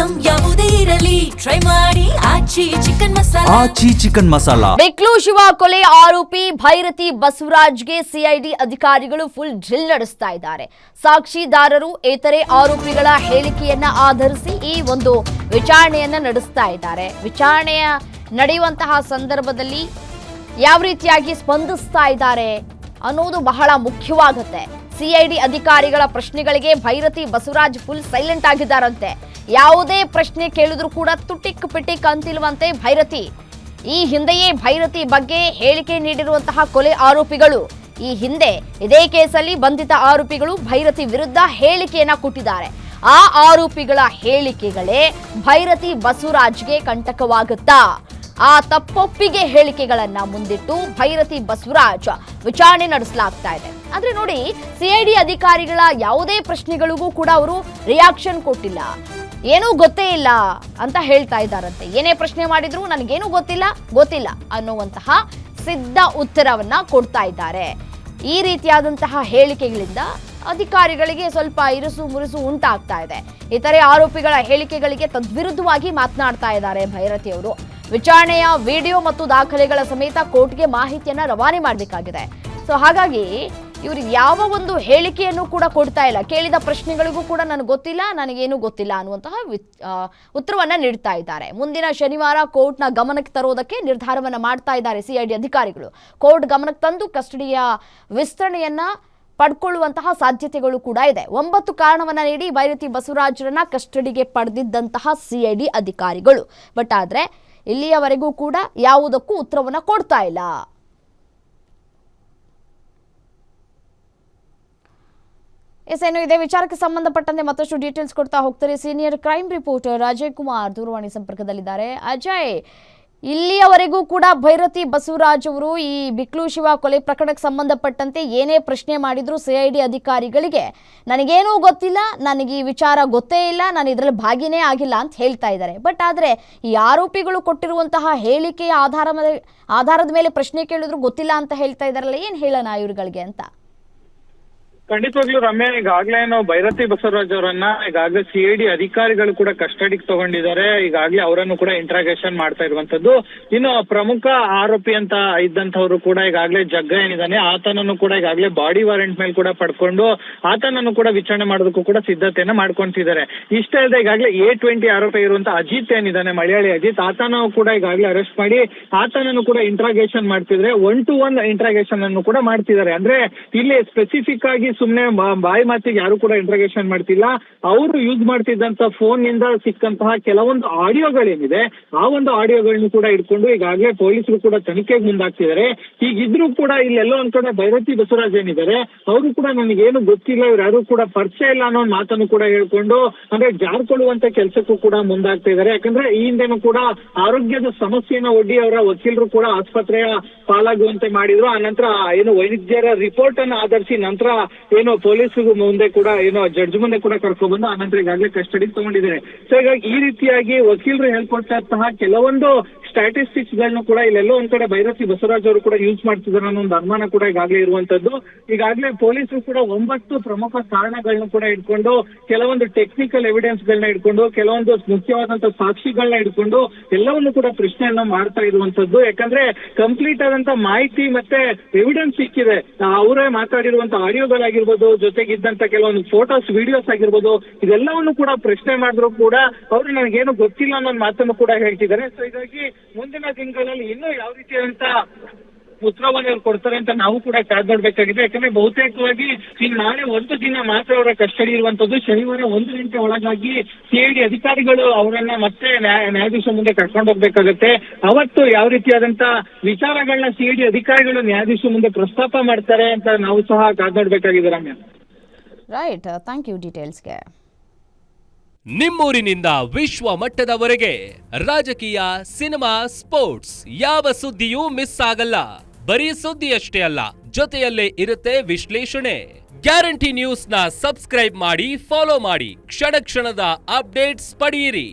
Item ಯಾವುದೇ ಇರಲಿ try ಮಾಡಿ ಆಚಿ ಚಿಕನ್ ಮಸಾಲಾ. ಬೆಕ್ಲು ಶಿವ ಕೊಲೆ ಆರೋಪಿ ಭೈರತಿ ಬಸವರಾಜ್ಗೆ ಸಿಐಡಿ ಅಧಿಕಾರಿಗಳು ಫುಲ್ ಡ್ರಿಲ್ ನಡೆಸ್ತಾ ಇದ್ದಾರೆ. ಸಾಕ್ಷಿದಾರರು ಇತರೆ ಆರೋಪಿಗಳ ಹೇಳಿಕೆಯನ್ನ ಆಧರಿಸಿ ಈ ಒಂದು ವಿಚಾರಣೆಯನ್ನ ನಡೆಸ್ತಾ ಇದ್ದಾರೆ. ವಿಚಾರಣೆಯ ನಡೆಯುವಂತಹ ಸಂದರ್ಭದಲ್ಲಿ ಯಾವ ರೀತಿಯಾಗಿ ಸ್ಪಂದಿಸ್ತಾ ಇದ್ದಾರೆ ಅನ್ನೋದು ಬಹಳ ಮುಖ್ಯವಾಗುತ್ತೆ. ಸಿಐಡಿ ಅಧಿಕಾರಿಗಳ ಪ್ರಶ್ನೆಗಳಿಗೆ ಭೈರತಿ ಬಸವರಾಜ್ ಫುಲ್ ಸೈಲೆಂಟ್ ಆಗಿದ್ದಾರಂತೆ. ಯಾವುದೇ ಪ್ರಶ್ನೆ ಕೇಳಿದ್ರು ಕೂಡ ತುಟಿಕ್ ಪಿಟಿಕ್ ಅಂತಿಲ್ವಂತೆ ಭೈರತಿ. ಈ ಹಿಂದೆಯೇ ಭೈರತಿ ಬಗ್ಗೆ ಹೇಳಿಕೆ ನೀಡಿರುವಂತಹ ಕೊಲೆ ಆರೋಪಿಗಳು ಈ ಹಿಂದೆ ಇದೇ ಕೇಸಲ್ಲಿ ಬಂಧಿತ ಆರೋಪಿಗಳು ಭೈರತಿ ವಿರುದ್ಧ ಹೇಳಿಕೆಯನ್ನ ಕೊಟ್ಟಿದ್ದಾರೆ. ಆ ಆರೋಪಿಗಳ ಹೇಳಿಕೆಗಳೇ ಭೈರತಿ ಬಸವರಾಜ್ಗೆ ಕಂಟಕವಾಗುತ್ತಾ? ಆ ತಪ್ಪೊಪ್ಪಿಗೆ ಹೇಳಿಕೆಗಳನ್ನ ಮುಂದಿಟ್ಟು ಭೈರತಿ ಬಸವರಾಜ್ ವಿಚಾರಣೆ ನಡೆಸಲಾಗ್ತಾ ಇದೆ. ಆದ್ರೆ ನೋಡಿ, ಸಿಐಡಿ ಅಧಿಕಾರಿಗಳ ಯಾವುದೇ ಪ್ರಶ್ನೆಗಳಿಗೂ ಕೂಡ ಅವರು ರಿಯಾಕ್ಷನ್ ಕೊಟ್ಟಿಲ್ಲ. ಏನೂ ಗೊತ್ತೇ ಇಲ್ಲ ಅಂತ ಹೇಳ್ತಾ ಇದ್ದಾರಂತೆ. ಏನೇ ಪ್ರಶ್ನೆ ಮಾಡಿದ್ರು ನನಗೇನು ಗೊತ್ತಿಲ್ಲ ಅನ್ನುವಂತಹ ಸಿದ್ಧ ಉತ್ತರವನ್ನ ಕೊಡ್ತಾ ಇದ್ದಾರೆ. ಈ ರೀತಿಯಾದಂತಹ ಹೇಳಿಕೆಗಳಿಂದ ಅಧಿಕಾರಿಗಳಿಗೆ ಸ್ವಲ್ಪ ಇರುಸು ಮುರುಸು ಉಂಟಾಗ್ತಾ ಇದೆ. ಇತರೆ ಆರೋಪಿಗಳ ಹೇಳಿಕೆಗಳಿಗೆ ತದ್ವಿರುದ್ಧವಾಗಿ ಮಾತನಾಡ್ತಾ ಇದ್ದಾರೆ ಭೈರತಿ ಅವರು. ವಿಚಾರಣೆಯ ವಿಡಿಯೋ ಮತ್ತು ದಾಖಲೆಗಳ ಸಮೇತ ಕೋರ್ಟ್ಗೆ ಮಾಹಿತಿಯನ್ನ ರವಾನೆ ಮಾಡಬೇಕಾಗಿದೆ. ಸೊ ಹಾಗಾಗಿ ಇವರು ಯಾವ ಒಂದು ಹೇಳಿಕೆಯನ್ನು ಕೂಡ ಕೊಡ್ತಾ ಇಲ್ಲ. ಕೇಳಿದ ಪ್ರಶ್ನೆಗಳಿಗೂ ಕೂಡ ನನಗೇನು ಗೊತ್ತಿಲ್ಲ ಅನ್ನುವಂತಹ ಉತ್ತರವನ್ನ ನೀಡ್ತಾ ಇದ್ದಾರೆ. ಮುಂದಿನ ಶನಿವಾರ ಕೋರ್ಟ್ನ ಗಮನಕ್ಕೆ ತರೋದಕ್ಕೆ ನಿರ್ಧಾರವನ್ನ ಮಾಡ್ತಾ ಇದ್ದಾರೆ ಸಿಐಡಿ ಅಧಿಕಾರಿಗಳು. ಕೋರ್ಟ್ ಗಮನಕ್ಕೆ ತಂದು ಕಸ್ಟಡಿಯ ವಿಸ್ತರಣೆಯನ್ನ ಪಡ್ಕೊಳ್ಳುವಂತಹ ಸಾಧ್ಯತೆಗಳು ಕೂಡ ಇದೆ. 9 ಕಾರಣವನ್ನ ನೀಡಿ ಭೈರತಿ ಬಸವರಾಜರನ್ನ ಕಸ್ಟಡಿಗೆ ಪಡೆದಿದ್ದಂತಹ ಸಿಐಡಿ ಅಧಿಕಾರಿಗಳು. ಬಟ್ ಆದ್ರೆ ಇಲ್ಲಿಯವರೆಗೂ ಕೂಡ ಯಾವುದಕ್ಕೂ ಉತ್ತರವನ್ನ ಕೊಡ್ತಾ ಇಲ್ಲ. ಏನು ಇದೇ ವಿಚಾರಕ್ಕೆ ಸಂಬಂಧಪಟ್ಟಂತೆ ಮತ್ತಷ್ಟು ಡೀಟೇಲ್ಸ್ ಕೊಡ್ತಾ ಹೋಗ್ತಾರೆ senior crime reporter Ajay Kumar ದೂರವಾಣಿ ಸಂಪರ್ಕದಲ್ಲಿದ್ದಾರೆ. ಅಜಯ್, ಇಲ್ಲಿಯವರೆಗೂ ಕೂಡ ಭೈರತಿ ಬಸವರಾಜ್ ಅವರು ಈ ಬಿಕ್ಲು ಶಿವ ಕೊಲೆ ಪ್ರಕರಣಕ್ಕೆ ಸಂಬಂಧಪಟ್ಟಂತೆ ಏನೇ ಪ್ರಶ್ನೆ ಮಾಡಿದ್ರು ಸಿಐಡಿ ಅಧಿಕಾರಿಗಳಿಗೆ ನನಗೇನೂ ಗೊತ್ತಿಲ್ಲ, ನನಗೆ ಈ ವಿಚಾರ ಗೊತ್ತೇ ಇಲ್ಲ, ನಾನು ಇದರಲ್ಲಿ ಭಾಗಿನೇ ಆಗಿಲ್ಲ ಅಂತ ಹೇಳ್ತಾ ಇದ್ದಾರೆ. ಬಟ್ ಆದರೆ ಈ ಆರೋಪಿಗಳು ಕೊಟ್ಟಿರುವಂತಹ ಹೇಳಿಕೆಯ ಆಧಾರದ ಮೇಲೆ ಪ್ರಶ್ನೆ ಕೇಳಿದ್ರು ಗೊತ್ತಿಲ್ಲ ಅಂತ ಹೇಳ್ತಾ ಇದ್ದಾರಲ್ಲ, ಏನು ಹೇಳೋಣ ಇವ್ರುಗಳಿಗೆ ಅಂತ? ಖಂಡಿತವಾಗ್ಲೂ ರಮ್ಯಾ, ಈಗಾಗಲೇ ಭೈರತಿ ಬಸವರಾಜ್ ಅವರನ್ನ ಈಗಾಗಲೇ ಸಿಐಡಿ ಅಧಿಕಾರಿಗಳು ಕೂಡ ಕಸ್ಟಡಿಗೆ ತಗೊಂಡಿದ್ದಾರೆ. ಈಗಾಗಲೇ ಅವರನ್ನು ಕೂಡ ಇಂಟ್ರಾಗೇಷನ್ ಮಾಡ್ತಾ ಇರುವಂತದ್ದು. ಇನ್ನು ಪ್ರಮುಖ ಆರೋಪಿ ಅಂತ ಇದ್ದಂತವ್ರು ಕೂಡ ಈಗಾಗಲೇ ಜಗ್ಗ ಏನಿದ್ದಾನೆ ಆತನನ್ನು ಕೂಡ ಈಗಾಗಲೇ ಬಾಡಿ ವಾರೆಂಟ್ ಮೇಲೆ ಕೂಡ ಪಡ್ಕೊಂಡು ಆತನನ್ನು ಕೂಡ ವಿಚಾರಣೆ ಮಾಡೋದಕ್ಕೂ ಕೂಡ ಸಿದ್ಧತೆಯನ್ನ ಮಾಡ್ಕೊಂತಿದ್ದಾರೆ. ಇಷ್ಟೇ ಅಲ್ಲದೆ ಈಗಾಗಲೇ A20 ಆರೋಪಿ ಇರುವಂತ ಅಜಿತ್ ಏನಿದ್ದಾನೆ, ಮಲಯಾಳಿ ಅಜಿತ್, ಆತನ ಕೂಡ ಈಗಾಗಲೇ ಅರೆಸ್ಟ್ ಮಾಡಿ ಆತನನ್ನು ಕೂಡ ಇಂಟ್ರಾಗೇಷನ್ ಮಾಡ್ತಿದ್ರೆ 1-to-1 ಇಂಟ್ರಾಗೇಷನ್ ಅನ್ನು ಕೂಡ ಮಾಡ್ತಿದ್ದಾರೆ. ಅಂದ್ರೆ ಇಲ್ಲಿ ಸ್ಪೆಸಿಫಿಕ್ ಆಗಿ ಸುಮ್ನೆ ಬಾಯಿ ಮಾತಿಗೆ ಯಾರು ಕೂಡ ಇಂಟ್ರಾಗೇಷನ್ ಮಾಡ್ತಿಲ್ಲ. ಅವರು ಯೂಸ್ ಮಾಡ್ತಿದ್ದಂತ ಫೋನ್ ನಿಂದ ಸಿಕ್ಕಂತಹ ಕೆಲವೊಂದು ಆಡಿಯೋಗಳೇನಿದೆ ಆ ಒಂದು ಆಡಿಯೋಗಳನ್ನು ಕೂಡ ಇಟ್ಕೊಂಡು ಈಗಾಗಲೇ ಪೊಲೀಸರು ಕೂಡ ತನಿಖೆಗೆ ಮುಂದಾಗ್ತಿದ್ದಾರೆ. ಹೀಗಿದ್ರು ಕೂಡ ಇಲ್ಲೆಲ್ಲೋ ಒಂದ್ ಕಡೆ ಭೈರತಿ ಬಸವರಾಜ್ ಏನಿದ್ದಾರೆ ಅವರು ಕೂಡ ನನಗೇನು ಗೊತ್ತಿಲ್ಲ, ಇವ್ರು ಯಾರು ಕೂಡ ಪರಿಚಯ ಇಲ್ಲ ಅನ್ನೋ ಮಾತನ್ನು ಕೂಡ ಹೇಳ್ಕೊಂಡು ಅಂದ್ರೆ ಜಾರ್ಕೊಳ್ಳುವಂತ ಕೆಲಸಕ್ಕೂ ಕೂಡ ಮುಂದಾಗ್ತಾ ಇದ್ದಾರೆ. ಯಾಕಂದ್ರೆ ಈ ಹಿಂದೆನೂ ಕೂಡ ಆರೋಗ್ಯದ ಸಮಸ್ಯೆನ ಒಡ್ಡಿ ಅವರ ವಕೀಲರು ಕೂಡ ಆಸ್ಪತ್ರೆಯ ಪಾಲಾಗುವಂತೆ ಮಾಡಿದ್ರು. ಆ ನಂತರ ಏನು ವೈದ್ಯರ ರಿಪೋರ್ಟ್ ಅನ್ನು ಆಧರಿಸಿ ನಂತರ ಏನೋ ಪೊಲೀಸ್ ಮುಂದೆ ಕೂಡ ಏನೋ ಜಡ್ಜ್ ಮುಂದೆ ಕೂಡ ಕರ್ಕೊಂಡ್ಬಂದು ಆನಂತರ ಈಗಾಗಲೇ ಕಸ್ಟಡಿಗೆ ತಗೊಂಡಿದ್ದಾರೆ. ಸೊ ಹೀಗಾಗಿ ಈ ರೀತಿಯಾಗಿ ವಕೀಲರು ಹೇಳ್ಕೊಡ್ತಾ ಕೆಲವೊಂದು ಸ್ಟ್ಯಾಟಿಸ್ಟಿಕ್ಸ್ ಗಳನ್ನು ಕೂಡ ಇಲ್ಲೆಲ್ಲೋ ಒಂದ್ ಕಡೆ ಭೈರತಿ ಬಸವರಾಜ್ ಅವರು ಕೂಡ ಯೂಸ್ ಮಾಡ್ತಿದ್ದಾರೆ ಅನ್ನೋ ಒಂದು ಅನುಮಾನ ಕೂಡ ಈಗಾಗಲೇ ಇರುವಂತದ್ದು. ಈಗಾಗಲೇ ಪೊಲೀಸರು ಕೂಡ 9 ಪ್ರಮುಖ ಕಾರಣಗಳನ್ನು ಕೂಡ ಇಟ್ಕೊಂಡು ಕೆಲವೊಂದು ಟೆಕ್ನಿಕಲ್ ಎವಿಡೆನ್ಸ್ ಗಳನ್ನ ಇಟ್ಕೊಂಡು ಕೆಲವೊಂದು ಮುಖ್ಯವಾದಂತಹ ಸಾಕ್ಷಿಗಳನ್ನ ಇಟ್ಕೊಂಡು ಎಲ್ಲವನ್ನು ಕೂಡ ಪ್ರಶ್ನೆಯನ್ನ ಮಾಡ್ತಾ ಇರುವಂತದ್ದು. ಯಾಕಂದ್ರೆ ಕಂಪ್ಲೀಟ್ ಆದಂತ ಮಾಹಿತಿ ಮತ್ತೆ ಎವಿಡೆನ್ಸ್ ಸಿಕ್ಕಿದೆ. ಅವರೇ ಮಾತಾಡಿರುವಂತ ಆಡಿಯೋಗಳಾಗಿರ್ಬೋದು, ಜೊತೆಗಿದ್ದಂತ ಕೆಲವೊಂದು ಫೋಟೋಸ್ ವಿಡಿಯೋಸ್ ಆಗಿರ್ಬೋದು, ಇದೆಲ್ಲವನ್ನು ಕೂಡ ಪ್ರಶ್ನೆ ಮಾಡಿದ್ರು ಕೂಡ ಅವರು ನನಗೇನು ಗೊತ್ತಿಲ್ಲ ಅನ್ನೋ ಮಾತನ್ನು ಕೂಡ ಹೇಳ್ತಿದ್ದಾರೆ. ಸೊ ಹೀಗಾಗಿ ಮುಂದಿನ ದಿನಗಳಲ್ಲಿ ಇನ್ನೂ ಯಾವ ರೀತಿಯಾದಂತ ಉತ್ತರವನ್ನು ಅವ್ರು ಕೊಡ್ತಾರೆ ಅಂತ ನಾವು ಕೂಡ ಕಾದ್ ನೋಡ್ಬೇಕಾಗಿದೆ. ಯಾಕಂದ್ರೆ ಬಹುತೇಕವಾಗಿ ನಾಳೆ 1 ದಿನ ಮಾತ್ರ ಅವರ ಕಸ್ಟಡಿ ಇರುವಂತದ್ದು. ಶನಿವಾರ 1 ಗಂಟೆ ಒಳಗಾಗಿ ಸಿಐಡಿ ಅಧಿಕಾರಿಗಳು ಅವರನ್ನ ಮತ್ತೆ ನ್ಯಾಯಾಧೀಶ ಮುಂದೆ ಕರ್ಕೊಂಡು ಹೋಗ್ಬೇಕಾಗತ್ತೆ. ಅವತ್ತು ಯಾವ ರೀತಿಯಾದಂತ ವಿಚಾರಗಳನ್ನ ಸಿಐಡಿ ಅಧಿಕಾರಿಗಳು ನ್ಯಾಯಾಧೀಶ ಮುಂದೆ ಪ್ರಸ್ತಾಪ ಮಾಡ್ತಾರೆ ಅಂತ ನಾವು ಸಹ ಕಾದ್ ನೋಡ್ಬೇಕಾಗಿದೆ. ರಮ್ಯಾ, ರೈಟ್, ಥ್ಯಾಂಕ್ ಯು ಡೀಟೇಲ್ಸ್ಗೆ. ನಿಮ್ಮೂರಿನಿಂದ ವಿಶ್ವ ಮಟ್ಟದವರೆಗೆ ರಾಜಕೀಯ, ಸಿನಿಮಾ, ಸ್ಪೋರ್ಟ್ಸ್ ಯಾವ ಸುದ್ದಿಯೂ ಮಿಸ್ ಆಗಲ್ಲ. ಬರೀ ಸುದ್ದಿಯಷ್ಟೇ ಅಲ್ಲ, ಜೊತೆಯಲ್ಲೇ ಇರುತ್ತೆ ವಿಶ್ಲೇಷಣೆ. ಗ್ಯಾರಂಟಿ ನ್ಯೂಸ್ನ ಸಬ್ಸ್ಕ್ರೈಬ್ ಮಾಡಿ, ಫಾಲೋ ಮಾಡಿ, ಕ್ಷಣ ಕ್ಷಣದ ಅಪ್ಡೇಟ್ಸ್ ಪಡೆಯಿರಿ.